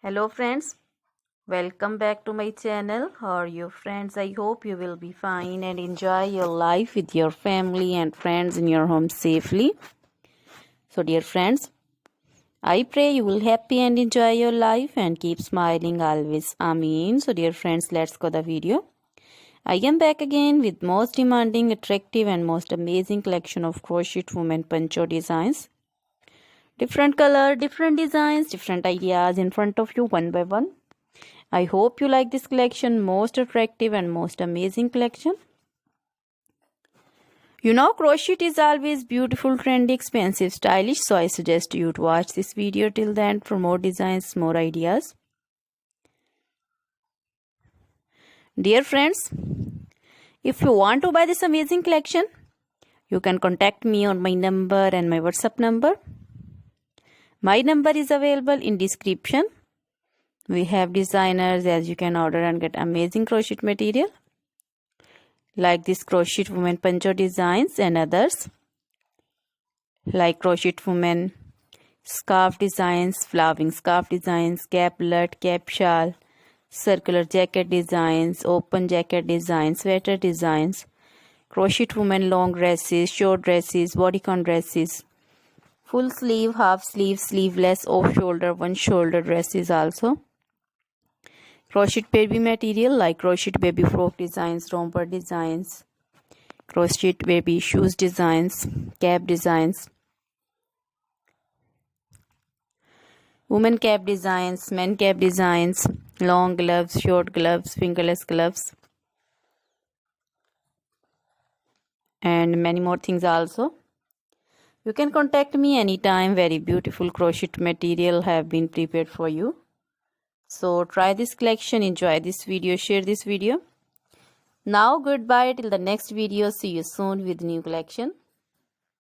Hello friends, welcome back to my channel. How are you friends? I hope you will be fine and enjoy your life with your family and friends in your home safely. So dear friends, I pray you will happy and enjoy your life and keep smiling always. Amen. So dear friends, let's go the video. I am back again with most demanding, attractive and most amazing collection of crochet women poncho designs. Different color, different designs, different ideas in front of you one by one. I hope you like this collection, most attractive and most amazing collection. You know, crochet is always beautiful, trendy, expensive, stylish, so I suggest you to watch this video till the end for more designs, more ideas. Dear friends, if you want to buy this amazing collection, you can contact me on my number and my WhatsApp number. My number is available in description. We have designers as you can order and get amazing crochet material like this crochet woman poncho designs and others like crochet woman scarf designs, flowering scarf designs, caplet, cap shawl, circular jacket designs, open jacket designs, sweater designs, crochet woman long dresses, short dresses, bodycon dresses, full sleeve, half sleeve, sleeveless, off shoulder, one shoulder dresses also. Crochet baby material like crochet baby frock designs, romper designs, crochet baby shoes designs, cap designs, women cap designs, men cap designs, long gloves, short gloves, fingerless gloves, and many more things also. You can contact me anytime. Very beautiful crochet material have been prepared for you. So try this collection, enjoy this video, share this video. Now goodbye till the next video. See you soon with new collection.